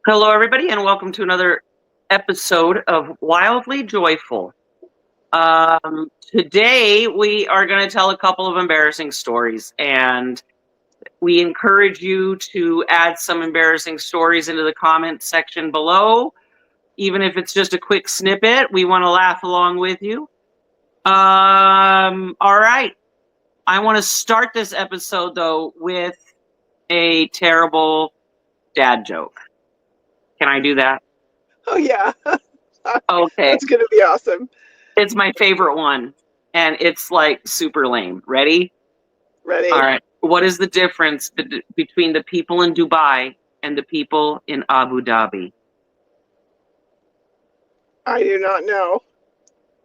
Hello, everybody, and welcome to another episode of Wildly Joyful. Today, we are going to tell a couple of embarrassing stories, and we encourage you to add some embarrassing stories into the comment section below. Even if it's just a quick snippet, we want to laugh along with you. All right. I want to start this episode, though, with a terrible dad joke. Can I do that? Oh yeah, Okay. that's gonna be awesome. It's my favorite one, and it's like super lame. Ready? All Ready? right. What is the difference between the people in Dubai and the people in Abu Dhabi? I do not know.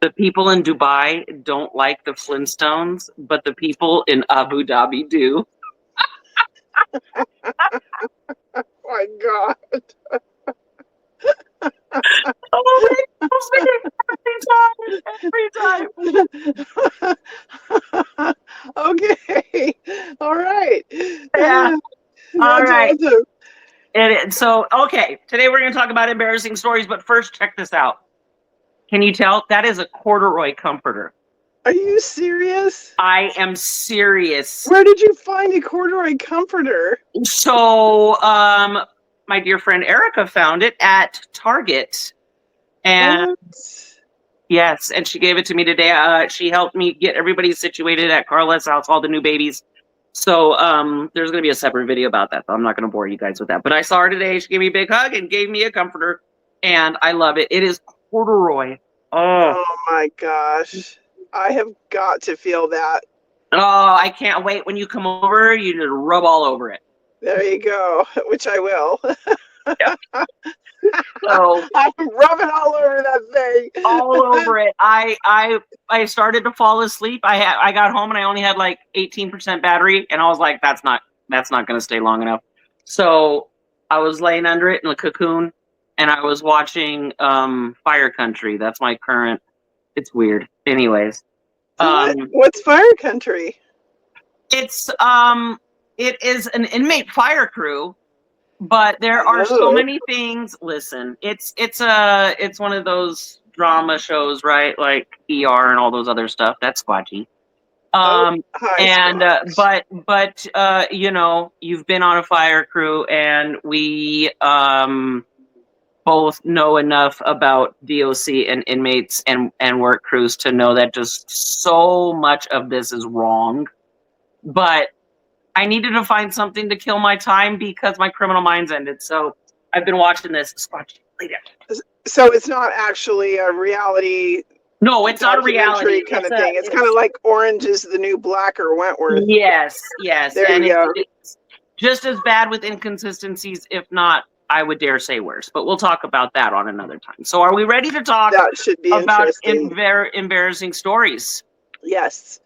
The people in Dubai don't like the Flintstones, but the people in Abu Dhabi do. My God. Oh my gosh, every time. Okay. All right. Yeah. All That's right. awesome. So, okay, today we're going to talk about embarrassing stories, but first, check this out. Can you tell? That is a corduroy comforter. Are you serious? I am serious. Where did you find a corduroy comforter? So, my dear friend Erica found it at Target, and What? yes, and she gave it to me today. She helped me get everybody situated at Carlet's house, all the new babies. So, there's going to be a separate video about that. So I'm not going to bore you guys with that. But I saw her today. She gave me a big hug and gave me a comforter, and I love it. It is corduroy. Oh, Oh my gosh. I have got to feel that. I can't wait when you come over. You just rub all over it. There you go, which I will. Yeah. So I'm rubbing all over that thing. all over it. I started to fall asleep. I got home and I only had like 18% battery, and I was like, that's not going to stay long enough. So I was laying under it in the cocoon, and I was watching Fire Country. That's my current. It's weird. Anyways, What's Fire Country? it's it is an inmate fire crew. But there are so many things. Listen, it's one of those drama shows, right? Like ER and all those other stuff. That's squatchy. But you know, you've been on a fire crew, and we both know enough about DOC and inmates and work crews to know that just so much of this is wrong. But I needed to find something to kill my time because my criminal minds ended. So I've been watching this. So it's not actually a reality. No, it's not a reality kind of thing. It's kind of like Orange is the New Black or Wentworth. Yes. There you go. It's just as bad with inconsistencies, if not, I would dare say worse. But we'll talk about that on another time. So are we ready to talk That should be about interesting. embarrassing stories? Yes.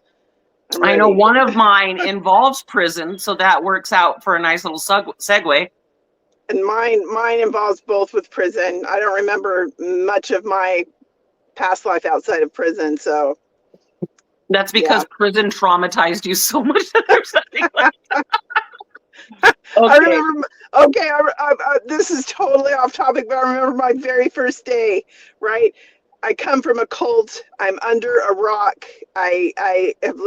I know one of mine involves prison, so that works out for a nice little segue. And mine involves both with prison. I don't remember much of my past life outside of prison, so that's because prison traumatized you so much that there's something like that. Okay. I remember. Okay, this is totally off topic, but I remember my very first day. Right, I come from a cult. I'm under a rock. I have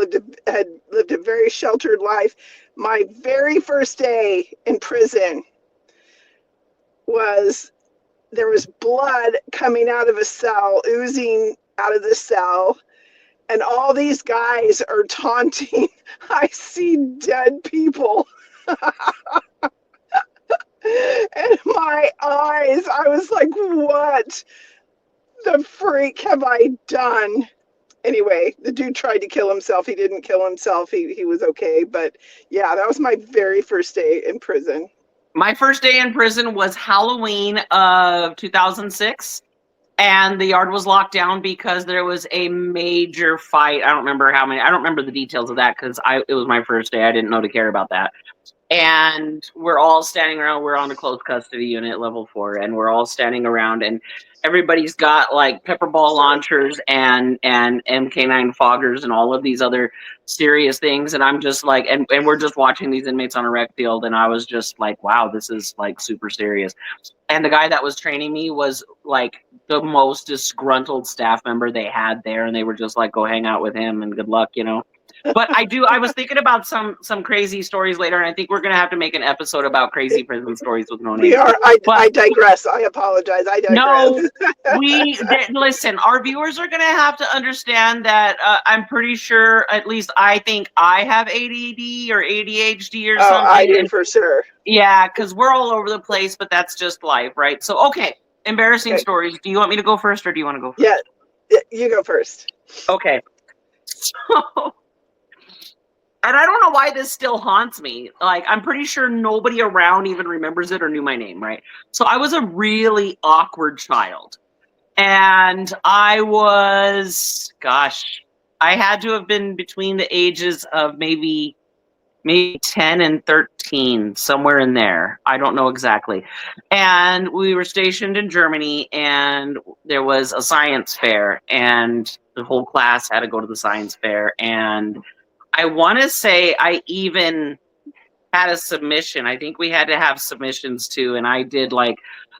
had lived a very sheltered life. My very first day in prison was there was blood coming out of a cell, oozing out of the cell, and all these guys are taunting. I see dead people. And my eyes, I was like, what the freak have I done? Anyway, the dude tried to kill himself. He didn't kill himself. He was okay. But yeah, that was my very first day in prison. My first day in prison was Halloween of 2006. And the yard was locked down because there was a major fight. I don't remember how many. I don't remember the details of that because it was my first day. I didn't know to care about that. and we're all standing around. We're on a close custody unit, level 4, and we're all standing around, and everybody's got like pepper ball launchers and MK9 foggers and all of these other serious things. And I'm just like, and we're just watching these inmates on a rec field, and I was just like, wow, this is like super serious. And the guy that was training me was like the most disgruntled staff member they had there, and they were just like, go hang out with him and good luck, you know. But I was thinking about some crazy stories later, and I think we're gonna have to make an episode about crazy prison stories with no We names. are. I digress. I apologize. I digress. No, listen. Our viewers are gonna have to understand that I'm pretty sure, at least I think I have ADD or ADHD or something. I do for sure. Yeah, because we're all over the place, but that's just life, right? So, okay, embarrassing stories. Do you want me to go first, or do you want to go first? Yeah, you go first. Okay. So, and I don't know why this still haunts me. Like, I'm pretty sure nobody around even remembers it or knew my name, right? So I was a really awkward child. And I was, gosh, I had to have been between the ages of maybe 10 and 13, somewhere in there. I don't know exactly. And we were stationed in Germany, and there was a science fair, and the whole class had to go to the science fair. And I want to say I even had a submission. I think we had to have submissions too. And I did like,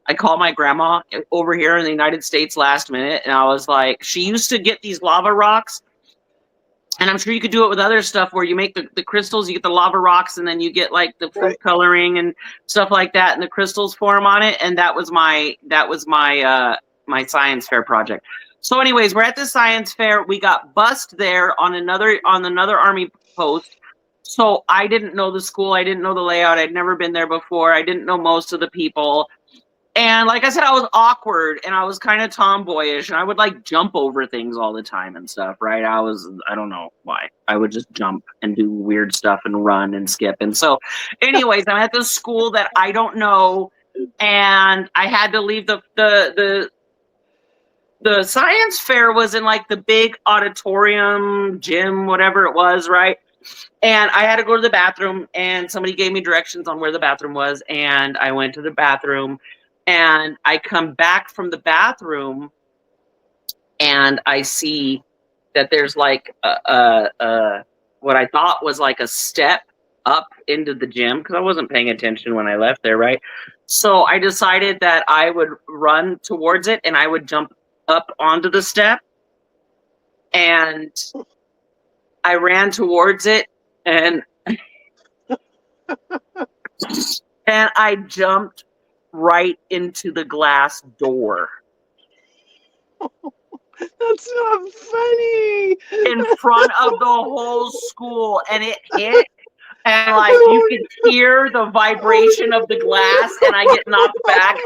I called my grandma over here in the United States last minute. And I was like, she used to get these lava rocks. And I'm sure you could do it with other stuff where you make the crystals, you get the lava rocks, and then you get like the food coloring and stuff like that, and the crystals form on it. And that was my my science fair project. So, anyways, we're at the science fair. We got bussed there on another army post. So I didn't know the school. I didn't know the layout. I'd never been there before. I didn't know most of the people. And like I said, I was awkward and I was kind of tomboyish, and I would like jump over things all the time and stuff, right? I don't know why. I would just jump and do weird stuff and run and skip. And so, anyways, I'm at this school that I don't know, and I had to leave the science fair was in like the big auditorium, gym, whatever it was, right? And I had to go to the bathroom, and somebody gave me directions on where the bathroom was, and I went to the bathroom, and I come back from the bathroom, and I see that there's like what I thought was like a step up into the gym, because I wasn't paying attention when I left there, right? So I decided that I would run towards it, and I would jump up onto the step, and I ran towards it, and I jumped right into the glass door. That's not funny. In front of the whole school, and it hit, and like you could hear the vibration of the glass, and I get knocked back,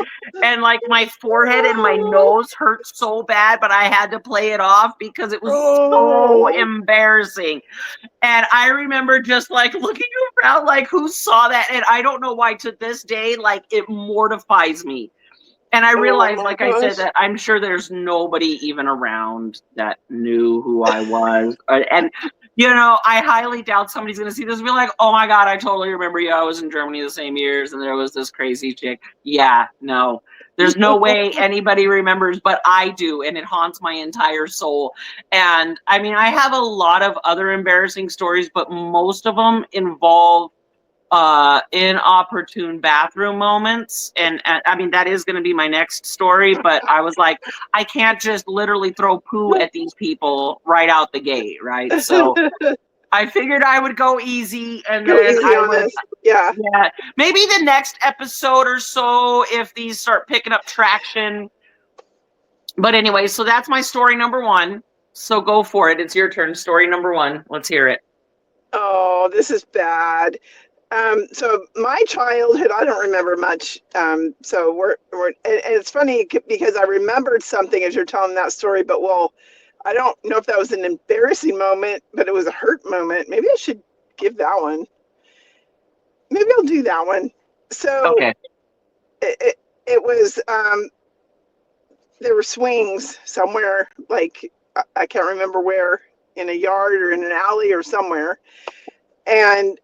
and like my forehead and my nose hurt so bad, but I had to play it off because it was so embarrassing. And I remember just like looking around like, who saw that? And I don't know why to this day, like it mortifies me. And I realized, like I said, that I'm sure there's nobody even around that knew who I was. And, you know, I highly doubt somebody's going to see this and be like, oh my God, I totally remember you. I was in Germany the same years, and there was this crazy chick. Yeah, no. There's no way anybody remembers, but I do, and it haunts my entire soul. And, I mean, I have a lot of other embarrassing stories, but most of them involve inopportune bathroom moments, and I mean that is going to be my next story, but I was like, I can't just literally throw poo at these people right out the gate, right? So I figured I would go easy, and then I would, yeah, maybe the next episode or so if these start picking up traction. But anyway, so that's my story number 1. So go for it. It's your turn. Story number 1. Let's hear it. Oh, this is bad. So my childhood, I don't remember much. So we're and it's funny because I remembered something as you're telling that story, but I don't know if that was an embarrassing moment, but it was a hurt moment. Maybe I should give that one. Maybe I'll do that one. So okay. It was, there were swings somewhere, like I can't remember where, in a yard or in an alley or somewhere. And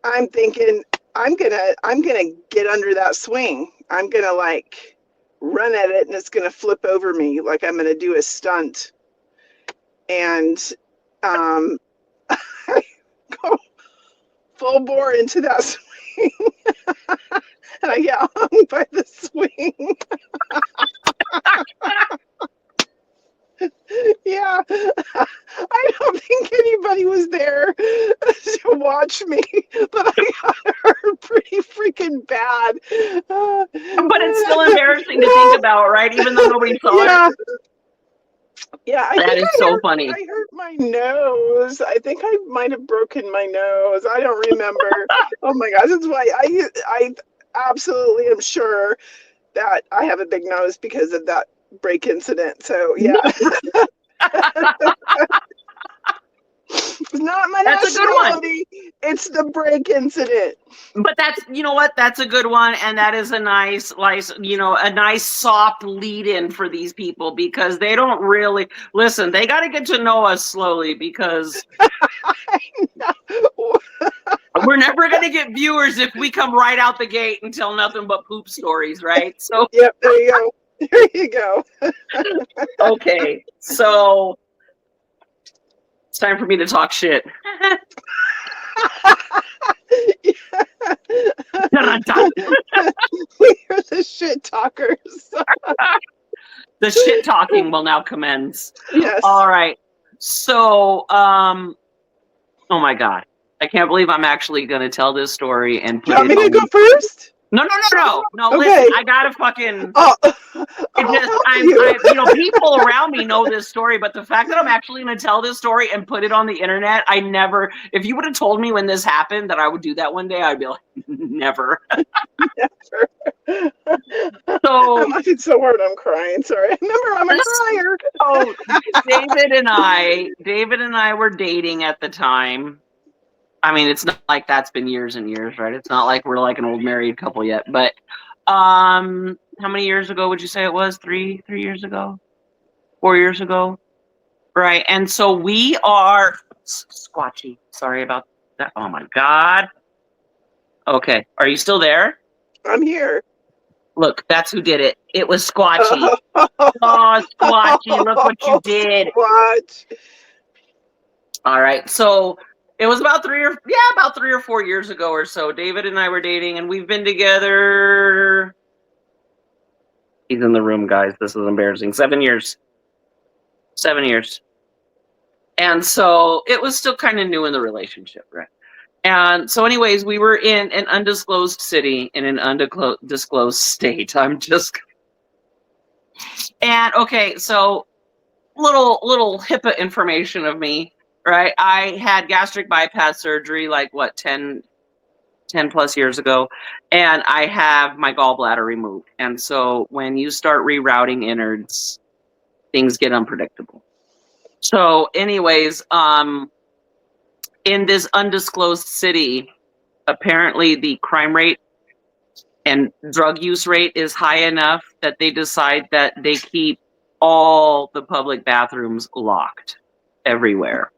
I'm thinking I'm gonna get under that swing. I'm gonna like run at it and it's gonna flip over me like I'm gonna do a stunt. And I go full bore into that swing and I get hung by the swing. Yeah, I don't think anybody was there to watch me, but I got hurt pretty freaking bad. But it's still embarrassing to think about, right? Even though nobody saw Yeah, it. yeah. I That think is so funny. I hurt my nose. I think I might have broken my nose. I don't remember. Oh my gosh, that's why I absolutely am sure that I have a big nose because of that break incident. So yeah. It's not my That's a good one. nationality. It's the break incident. But that's, you know what? That's a good one, and that is a nice, a nice soft lead-in for these people because they don't really listen. They got to get to know us slowly because we're never going to get viewers if we come right out the gate and tell nothing but poop stories, right? So, Yep, there you go. There you go. okay, so it's time for me to talk shit. We are the shit talkers. The shit talking will now commence. Yes. All right. So, oh my God. I can't believe I'm actually going to tell this story and Do put you want it me to on. go first? No. Okay. Listen, I gotta fucking. Oh, People around me know this story, but the fact that I'm actually going to tell this story and put it on the internet, I never. If you would have told me when this happened that I would do that one day, I'd be like, never. Never. So I'm laughing so hard I'm crying. Sorry. Remember, I'm a crier. Oh, David and I were dating at the time. I mean, it's not like that's been years and years, right? It's not like we're like an old married couple yet. But how many years ago would you say it was? 3 years ago? 4 years ago? Right. And so we are squatchy. Sorry about that. Oh my God. Okay. Are you still there? I'm here. Look, that's who did it. It was Squatchy. Oh, Squatchy, look what you did. What? All right. So it was about 3 or 4 years ago or so. David and I were dating, and we've been together. He's in the room, guys. This is embarrassing. 7 years. 7 years. And so it was still kind of new in the relationship, right? And so, anyways, we were in an undisclosed city in an undisclosed state. And okay, so little HIPAA information of me, right? I had gastric bypass surgery like what 10 plus years ago, and I have my gallbladder removed. And so when you start rerouting innards, things get unpredictable. So anyways, in this undisclosed city, apparently the crime rate and drug use rate is high enough that they decide that they keep all the public bathrooms locked everywhere,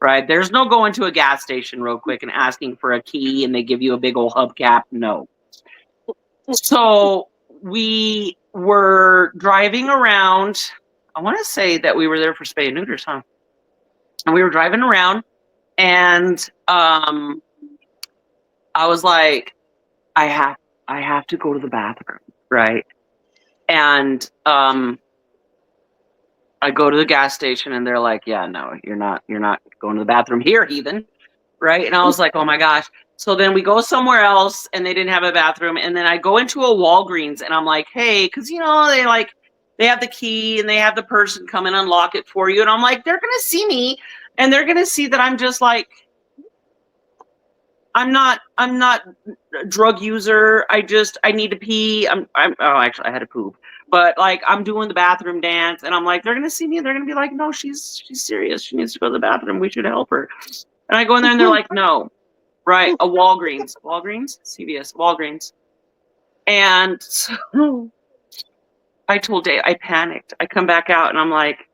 right? There's no going to a gas station real quick and asking for a key and they give you a big old hubcap. No. So we were driving around. I want to say that we were there for spay and neuters, huh? And we were driving around, and I was like, I have to go to the bathroom, right? And I go to the gas station, and they're like, yeah, no, you're not going to the bathroom here, heathen, right? And I was like, oh my gosh. So then we go somewhere else, and they didn't have a bathroom, and then I go into a Walgreens, and I'm like, hey, because they have the key, and they have the person come and unlock it for you, and I'm like, they're gonna see me, and they're gonna see that I'm just like, I'm not a drug user. I need to pee. Actually I had to poop. But like I'm doing the bathroom dance and I'm like, they're gonna see me and they're gonna be like, no, she's serious. She needs to go to the bathroom. We should help her. And I go in there and they're like, no. Right, a Walgreens. CVS, Walgreens. And so I told Dave, I panicked. I come back out and I'm like,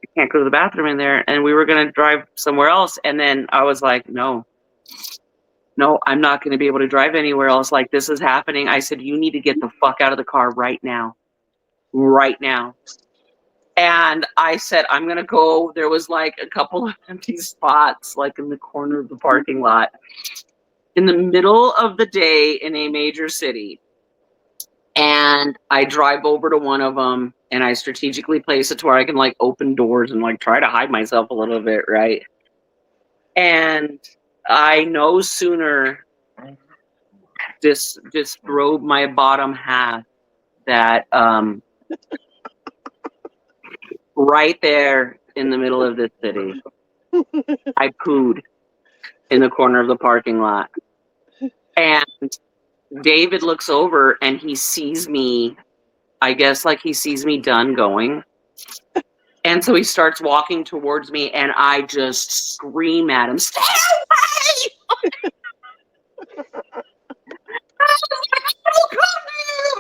I can't go to the bathroom in there. And we were going to drive somewhere else. And then I was like, no, I'm not going to be able to drive anywhere else. Like, this is happening. I said, you need to get the fuck out of the car right now. Right now. And I said, I'm going to go. There was like a couple of empty spots, like in the corner of the parking lot, in the middle of the day in a major city. And I drive over to one of them and I strategically place it to where I can like open doors and like try to hide myself a little bit, right? And I no sooner disrobe my bottom half that right there in the middle of this city, I pooed in the corner of the parking lot. And David looks over and he sees me, I guess like he sees me done going. And so he starts walking towards me and I just scream at him, stay away!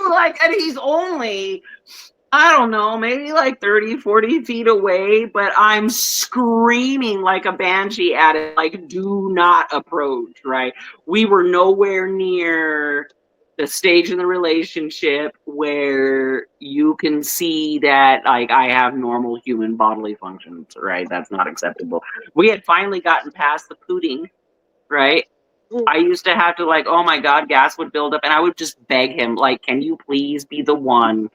Like, and he's only, I don't know, maybe like 30, 40 feet away, but I'm screaming like a banshee at it, like, do not approach, right? We were nowhere near the stage in the relationship where you can see that, like, I have normal human bodily functions, right? That's not acceptable. We had finally gotten past the pooting, right? I used to have to, like, oh my God, gas would build up, and I would just beg him, like, can you please be the one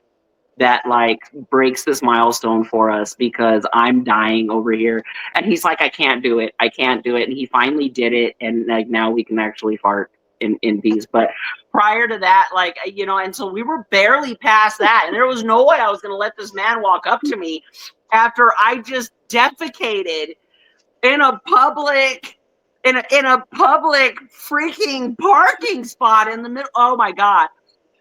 that like breaks this milestone for us because I'm dying over here. And he's like, I can't do it. And he finally did it. And like, now we can actually fart in peace. But prior to that, like, you know, and so we were barely past that. And there was no way I was going to let this man walk up to me after I just defecated in a public freaking parking spot in the middle. Oh my God.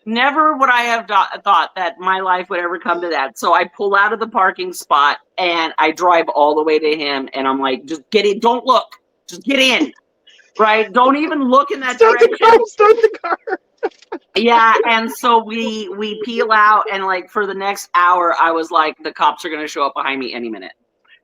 Never would I have thought that my life would ever come to that. So I pull out of the parking spot and I drive all the way to him. And I'm like, just get in. Don't look. Just get in. Right? Don't even look in that direction. Start the car. Yeah. And so we peel out. And like for the next hour, I was like, the cops are going to show up behind me any minute.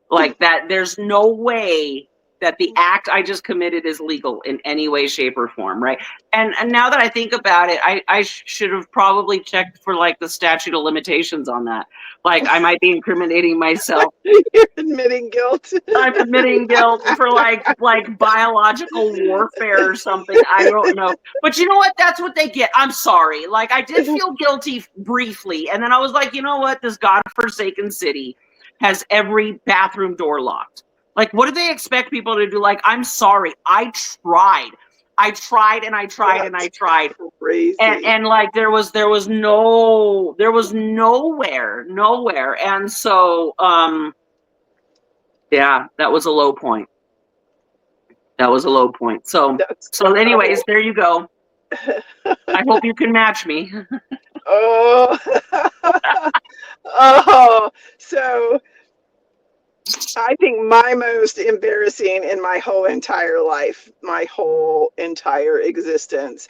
Like that. There's no way that the act I just committed is legal in any way, shape, or form, right? And now that I think about it, I should have probably checked for like the statute of limitations on that. Like I might be incriminating myself. You're admitting guilt. I'm admitting guilt for like biological warfare or something. I don't know. But you know what? That's what they get. I'm sorry. Like I did feel guilty briefly. And then I was like, you know what? This godforsaken city has every bathroom door locked. Like, what do they expect people to do? Like, I'm sorry. I tried and I tried and I tried. Crazy. And like, there was nowhere. And so, yeah, that was a low point. So anyways, there you go. I hope you can match me. Oh, so I think my most embarrassing in my whole entire life, my whole entire existence,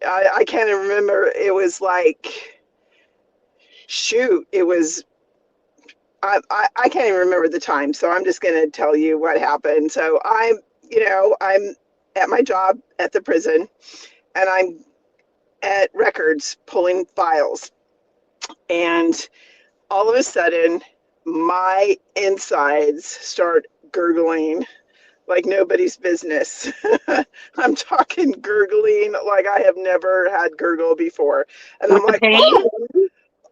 I can't even remember. It was like, shoot, it was, I can't even remember the time. So I'm just going to tell you what happened. So I'm at my job at the prison and I'm at records pulling files. And all of a sudden, my insides start gurgling like nobody's business. I'm talking gurgling like I have never had gurgle before. And With I'm like, oh,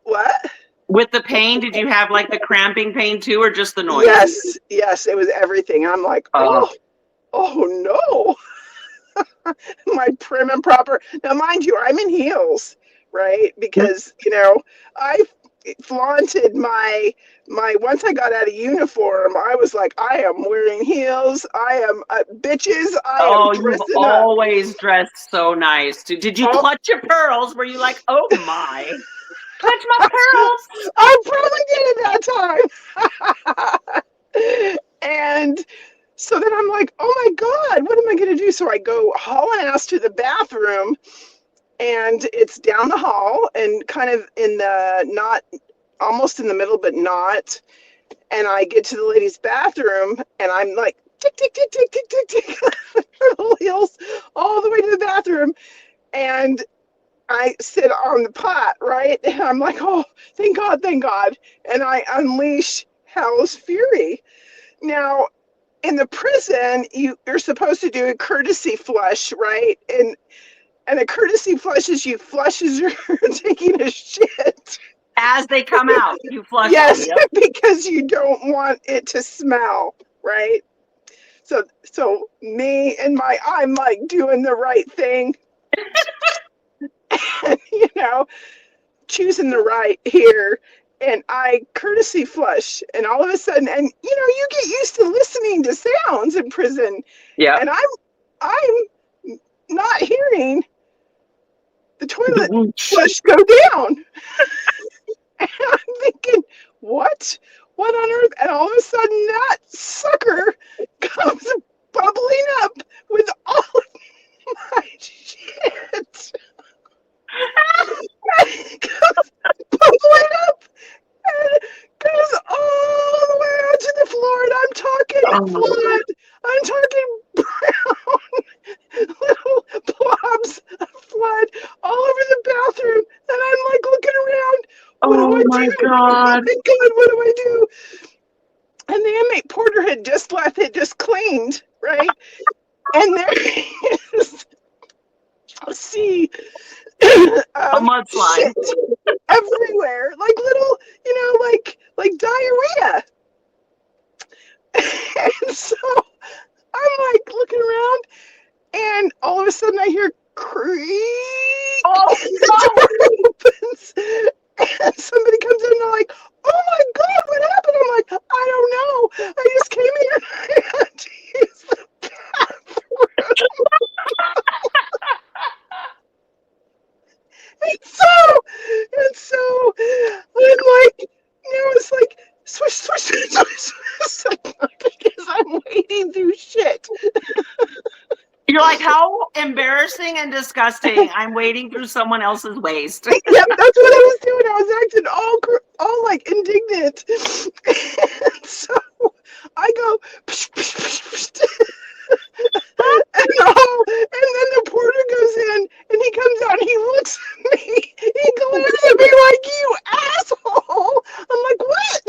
what? With the pain, did you have like the cramping pain too, or just the noise? Yes, it was everything. I'm like, oh no. My prim and proper. Now, mind you, I'm in heels, right? Because, I flaunted my once I got out of uniform, I was like, I am wearing heels. I am bitches. I am dressing you've always dressed so nice. Did you clutch your pearls? Were you like, oh my, clutch my pearls? I probably did at that time. And so then I'm like, oh my God, what am I going to do? So I go hauling ass to the bathroom. And it's down the hall and kind of in the not almost in the middle, but not. and I get to the ladies' bathroom, and I'm like, tick, tick, tick, tick, tick, tick, tick, little heels all the way to the bathroom. And I sit on the pot, right? And I'm like, oh, thank God, thank God. And I unleash Hell's Fury. Now, in the prison, you're supposed to do a courtesy flush, right? And a courtesy flush is you flush as you're taking a shit. As they come out, you flush Yes, them. Yep. because you don't want it to smell, right? So me and I'm like doing the right thing. And, choosing the right here. And I courtesy flush, and all of a sudden, and you get used to listening to sounds in prison. Yeah. And I'm not hearing the toilet flush go down. And I'm thinking, what on earth? And all of a sudden, that sucker comes bubbling up with all of my shit. It comes bubbling up and goes all the way out to the floor. And I'm talking flood. I'm talking brown little blobs of flood all over the bathroom. And I'm like looking around. What do I do? My God. Oh my God, what do I do? And the inmate porter had just cleaned, right? And there is a sea A of mudslide. shit everywhere, like little, like diarrhea. And so I'm like looking around, and all of a sudden I hear creak. Oh, and the door opens, and somebody comes in, and they're like, "Oh my God, what happened?" I'm like, "I don't know. I just came here and I had to use the bathroom." And so I'm like, it's like swish, swish, swish, swish, swish, because I'm wading through shit. You're like, how embarrassing and disgusting. I'm wading through someone else's waste. Yep, that's what I was doing. I was acting all like indignant. And so I go, psh, psh, psh, psh. And then the porter goes in, and he comes out, and he looks at me. He glares at me like, "You asshole!" I'm like, "What?"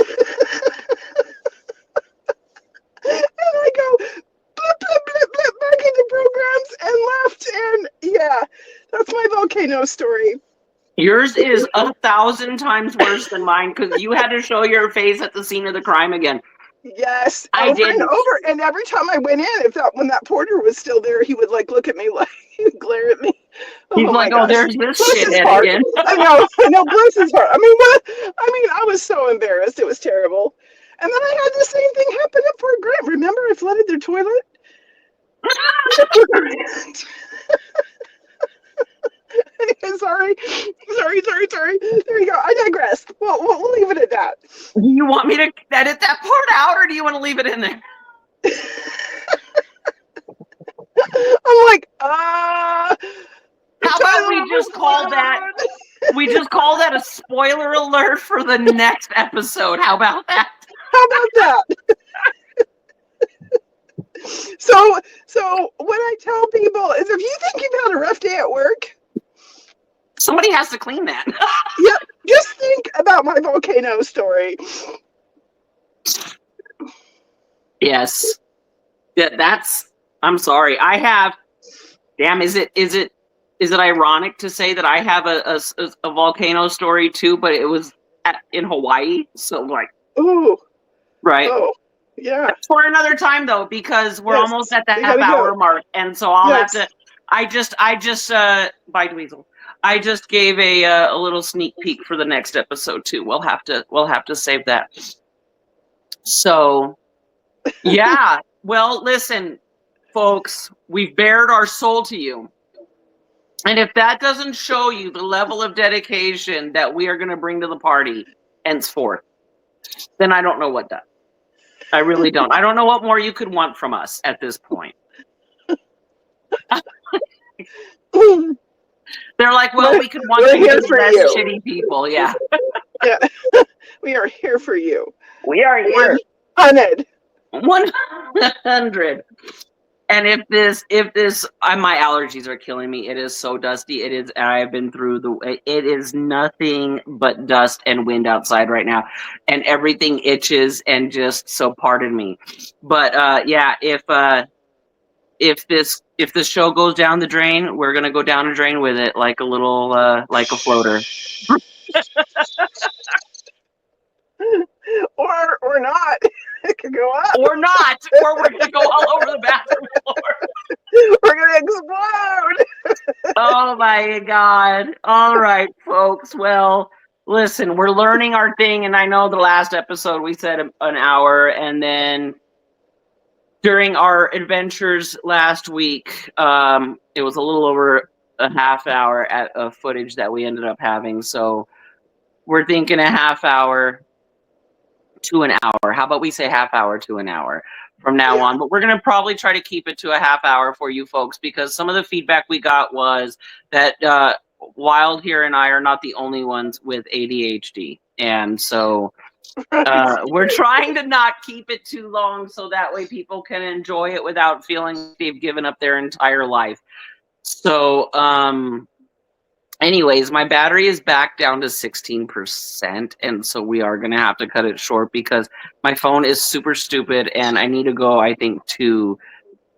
And I go, blip, blip, blip, blip, back into programs and left. And yeah, that's my volcano story. Yours is 1,000 times worse than mine because you had to show your face at the scene of the crime again. Yes, I over did. and over. And every time I went in, when that porter was still there, he would like look at me, like he would glare at me. He's like, "Oh, there's this shithead again." I know, bless his heart. I mean, I was so embarrassed. It was terrible. And then I had the same thing happen at Fort Grant. Remember, I flooded their toilet. Anyway, sorry. There you go. I digress. Well, we'll leave it at that. Do you want me to edit that part out, or do you want to leave it in there? I'm like, how about we just call that? We just call that a spoiler alert for the next episode. How about that? How about that? So what I tell people is, if you think you've had a rough day at work, somebody has to clean that. Yep. Just think about my volcano story. Yes. That's. I'm sorry. I have. Damn. Is it ironic to say that I have a volcano story too? But it was in Hawaii. So like. Ooh. Right. Oh. Yeah. For another time though, because we're almost at the half-hour mark, and so I'll have to. I just by Dweezil. I just gave a little sneak peek for the next episode too. We'll have to save that. So, yeah. Well, listen, folks, we've bared our soul to you, and if that doesn't show you the level of dedication that we are going to bring to the party henceforth, then I don't know what does. I really don't. I don't know what more you could want from us at this point. They're like, well, we could want you to be less shitty people. Yeah. Yeah. We are here for you. We are here. 100. 100. And if my allergies are killing me. It is so dusty. It is. I've been through it is nothing but dust and wind outside right now, and everything itches. And just so, pardon me, but yeah, if this show goes down the drain, we're gonna go down the drain with it, like a little like a floater. Or not. It could go up. Or not, or we're gonna go all over the bathroom floor. We're gonna explode. Oh my God. All right, folks. Well, listen, we're learning our thing, and I know the last episode we said an hour, and then during our adventures last week, it was a little over a half hour of footage that we ended up having. So we're thinking a half hour to an hour. How about we say half hour to an hour from now on? But we're going to probably try to keep it to a half hour for you folks, because some of the feedback we got was that Wild here and I are not the only ones with ADHD. And so we're trying to not keep it too long, so that way people can enjoy it without feeling they've given up their entire life. So anyways, my battery is back down to 16%, and so we are going to have to cut it short because my phone is super stupid, and I need to go, I think, to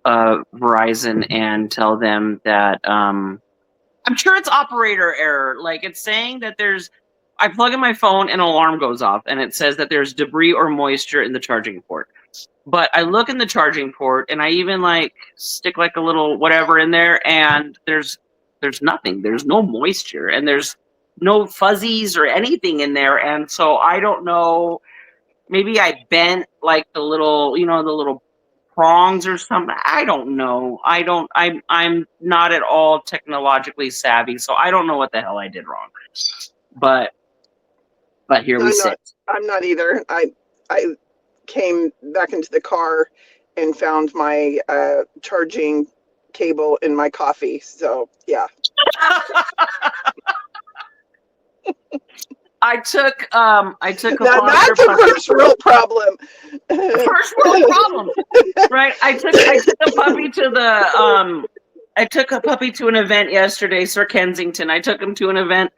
Verizon and tell them that I'm sure it's operator error. Like, it's saying that I plug in my phone and an alarm goes off, and it says that there's debris or moisture in the charging port. But I look in the charging port, and I even stick a little whatever in there, and there's nothing. There's no moisture, and there's no fuzzies or anything in there. And so I don't know. Maybe I bent the little, the little prongs or something. I don't know. I'm not at all technologically savvy, so I don't know what the hell I did wrong. But here we sit. I'm not either. I came back into the car and found my charging cable in my coffee. So yeah. I took a that's the first real problem. First world problem, right? I took a puppy to the I took a puppy to an event yesterday, Sir Kensington. I took him to an event,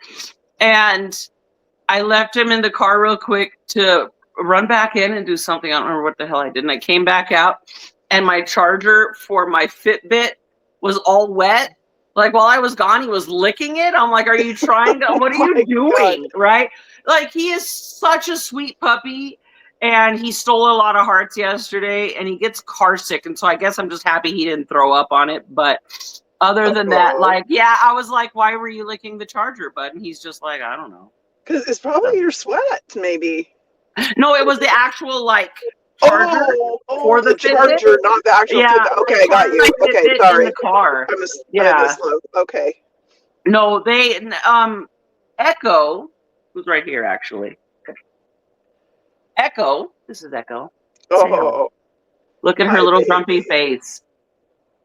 and I left him in the car real quick to run back in and do something. I don't remember what the hell I did. And I came back out, and my charger for my Fitbit was all wet. Like, while I was gone, he was licking it. I'm like, are you trying to, what are you doing? God. Right? Like, he is such a sweet puppy, and he stole a lot of hearts yesterday, and he gets car sick. And so I guess I'm just happy he didn't throw up on it. But other than that, I was like, why were you licking the charger, bud? And he's just like, I don't know. Because it's probably your sweat, maybe. No, it was the actual, charger for the charger, not the actual. Yeah. Okay, I got you. Okay, sorry. In the car. Yeah. Okay. No, they Echo, who's right here actually. Echo, this is Echo. Oh. Look at her little grumpy face.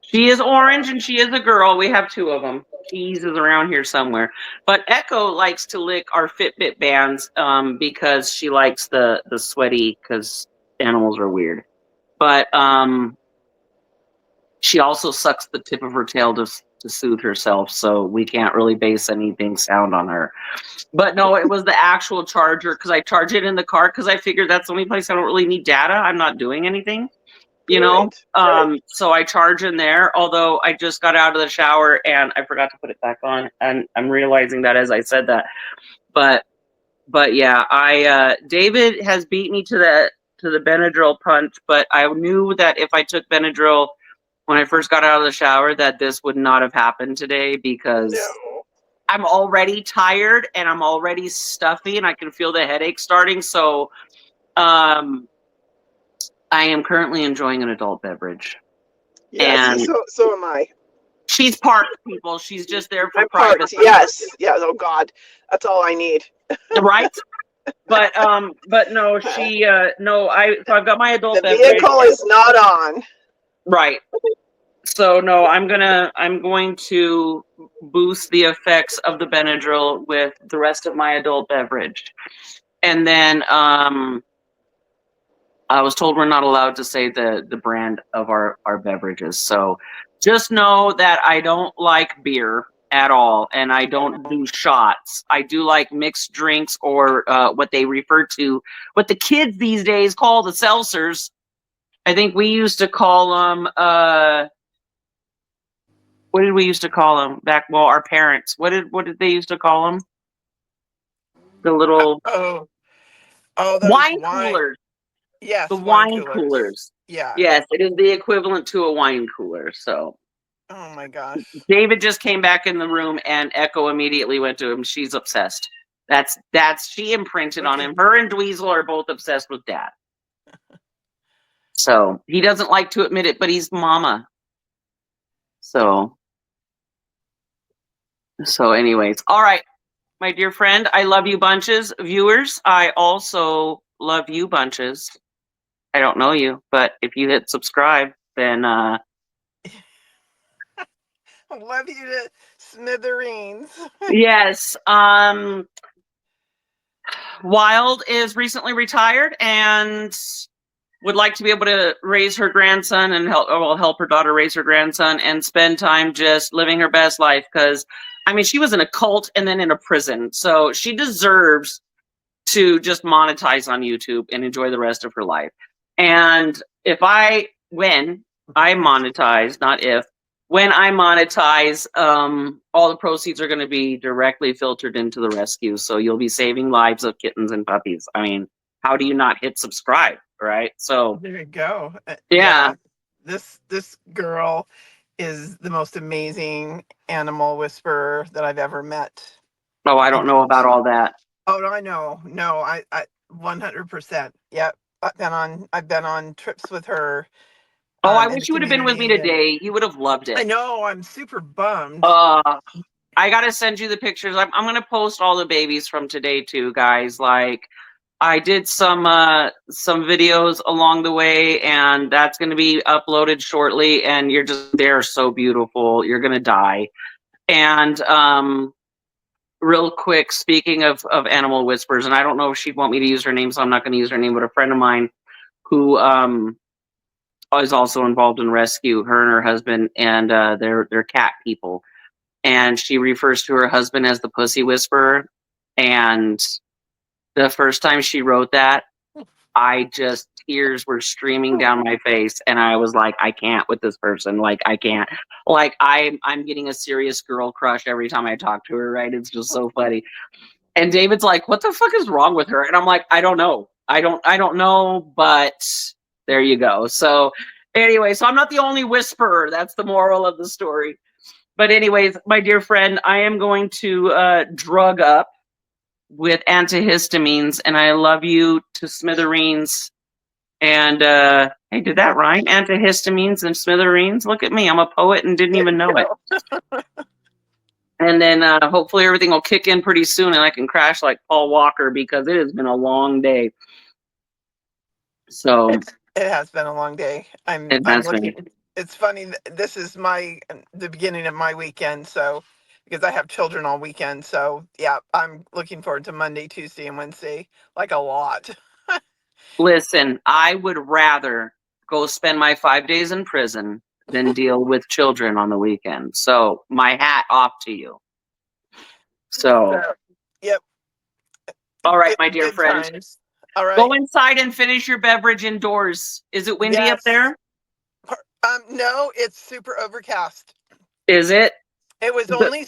She is orange and she is a girl. We have two of them. Keys is around here somewhere. But Echo likes to lick our Fitbit bands because she likes the sweaty, because animals are weird. But she also sucks the tip of her tail to soothe herself, so we can't really base anything sound on her. But no, it was the actual charger, because I charge it in the car because I figured that's the only place I don't really need data. I'm not doing anything. Right. So I charge in there, although I just got out of the shower and I forgot to put it back on, and I'm realizing that as I said that. But yeah, David has beat me to the Benadryl punch, but I knew that if I took Benadryl when I first got out of the shower, that this would not have happened today, because I'm already tired and I'm already stuffy and I can feel the headache starting. So I am currently enjoying an adult beverage. Yes, and so am I. She's parked, people. She's just there for privacy. Yes. Yeah. Oh God, that's all I need. Right. But no, she no. So I've got my adult beverage. The vehicle is not on. Right. So no, I'm going to boost the effects of the Benadryl with the rest of my adult beverage. And then I was told we're not allowed to say the brand of our beverages. So just know that I don't like beer at all, and I don't do shots. I do like mixed drinks, or what they refer to, what the kids these days call the seltzers. I think we used to call them, what did we used to call them back? Well, our parents, what did they used to call them? The little Oh, those wine wine. coolers. Yes, The wine wine coolers. coolers. Yeah. Yes, it is the equivalent to a wine cooler. So Oh my gosh. David just came back in the room, and Echo immediately went to him. She's obsessed. She imprinted on him. Her and Dweezil are both obsessed with Dad. So he doesn't like to admit it, but he's mama. So anyways, all right, my dear friend, I love you bunches. Viewers, I also love you bunches. I don't know you, but if you hit subscribe, then I love you to smithereens. yes. Wild is recently retired and would like to be able to raise her grandson and help her daughter raise her grandson and spend time just living her best life. Because, I mean, she was in a cult and then in a prison. So she deserves to just monetize on YouTube and enjoy the rest of her life. And when I monetize, when I monetize, all the proceeds are going to be directly filtered into the rescue. So you'll be saving lives of kittens and puppies. I mean, how do you not hit subscribe, right? So There you go. yeah. This girl is the most amazing animal whisperer that I've ever met. Oh, I don't know about all that. Oh, no, I know. No, I 100%. Yep. I've been on trips with her. Oh, I wish you would have been with me today. You would have loved it. I know. I'm super bummed. I gotta send you the pictures. I'm gonna post all the babies from today too, guys. Like, I did some videos along the way, and that's gonna be uploaded shortly. And they're so beautiful. You're gonna die. And real quick, speaking of animal whispers, and I don't know if she'd want me to use her name, so I'm not gonna use her name. But a friend of mine who is also involved in rescue, her and her husband, and they're cat people. And she refers to her husband as the pussy whisperer. And the first time she wrote that, tears were streaming down my face, and I was like, I can't with this person. Like, I can't. Like, I'm getting a serious girl crush every time I talk to her, right? It's just so funny. And David's like, what the fuck is wrong with her? And I'm like, I don't know. I don't know, but there you go. So anyway, so I'm not the only whisperer. That's the moral of the story. But anyways, my dear friend, I am going to drug up with antihistamines, and I love you to smithereens. And hey, did that rhyme? Antihistamines and smithereens. Look at me, I'm a poet and didn't even know it. And then hopefully everything will kick in pretty soon, and I can crash like Paul Walker, because it has been a long day. So it has been a long day. I'm looking. It's funny. This is the beginning of my weekend, so because I have children all weekend. So yeah, I'm looking forward to Monday, Tuesday, and Wednesday like a lot. Listen, I would rather go spend my 5 days in prison than deal with children on the weekend. So my hat off to you. So yep. All right, my dear friend. Times. All right. Go inside and finish your beverage indoors. Is it windy up there? No, it's super overcast. Is it? It was only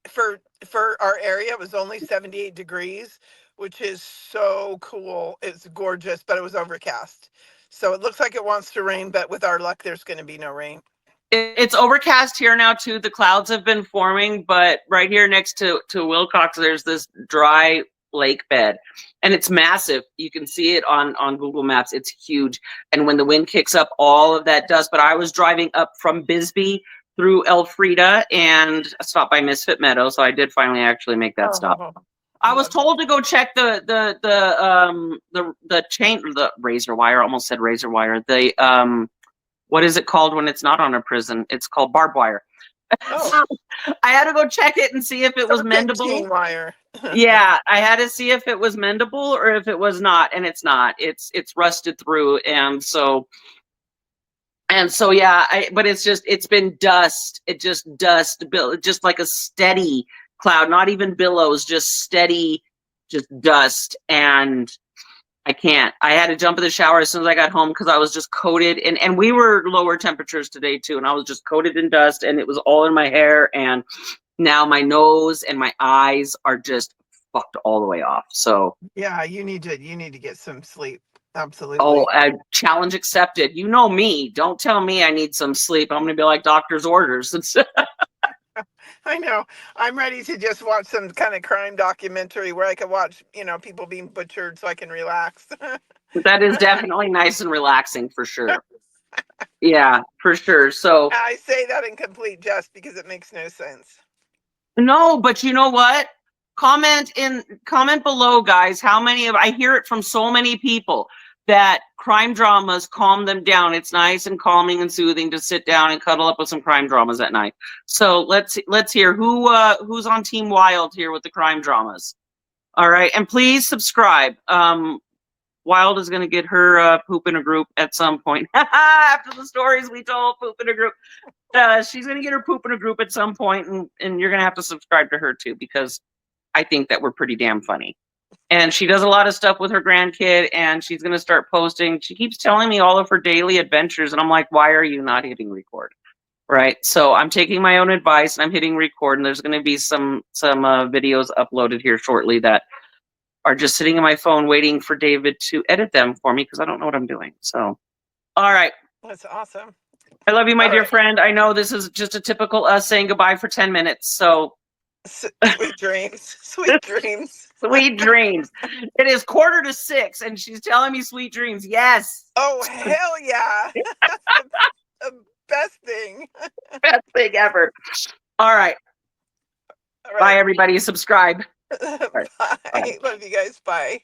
for our area. It was only 78 degrees, which is so cool. It's gorgeous, but it was overcast. So it looks like it wants to rain, but with our luck, there's going to be no rain. It's overcast here now too. The clouds have been forming, but right here next to Wilcox, there's this dry lake bed, and it's massive. You can see it on Google Maps. It's huge. And when the wind kicks up, all of that dust. But I was driving up from Bisbee through Elfrida and stopped by Misfit Meadow, so I did finally actually make that stop. I was told to go check the razor wire. Almost said razor wire. What is it called when it's not on a prison? It's called barbed wire. Oh, I had to go check it and see if it was mendable. wire. Yeah, I had to see if it was mendable or if it was not, and it's not. It's rusted through, and so yeah. But it's been dust. It just just like a steady cloud, not even billows, just steady, just dust, and I can't. I had to jump in the shower as soon as I got home because I was just coated and we were lower temperatures today too, and I was just coated in dust and it was all in my hair, and now my nose and my eyes are just fucked all the way off. So yeah, you need to get some sleep. Absolutely. oh, challenge accepted. You know me. Don't tell me I need some sleep. I'm gonna be like doctor's orders. I know. I'm ready to just watch some kind of crime documentary where I can watch, people being butchered so I can relax. That is definitely nice and relaxing for sure. Yeah, for sure. So I say that in complete jest because it makes no sense. no, but you know what? Comment below, guys. How many of I hear it from so many people that crime dramas calm them down. It's nice and calming and soothing to sit down and cuddle up with some crime dramas at night. So let's hear who's on Team Wild here with the crime dramas. All right, and please subscribe. Wild is going to get her poop in a group at some point after the stories we told. Poop in a group. She's going to get her poop in a group at some point, and you're going to have to subscribe to her too because I think that we're pretty damn funny. And she does a lot of stuff with her grandkid, and she's going to start posting. She keeps telling me all of her daily adventures, and I'm like, why are you not hitting record? Right. So I'm taking my own advice, and I'm hitting record, and there's going to be some videos uploaded here shortly that are just sitting on my phone waiting for David to edit them for me because I don't know what I'm doing. So, all right. That's awesome. I love you, my dear friend. I know this is just a typical us saying goodbye for 10 minutes. So sweet dreams. Sweet dreams. Sweet dreams. It is 5:45 and she's telling me sweet dreams. Yes. Oh, hell yeah. That's the best thing. Best thing ever. All right. All right. Bye, everybody. Subscribe. Bye. Love you guys. Bye.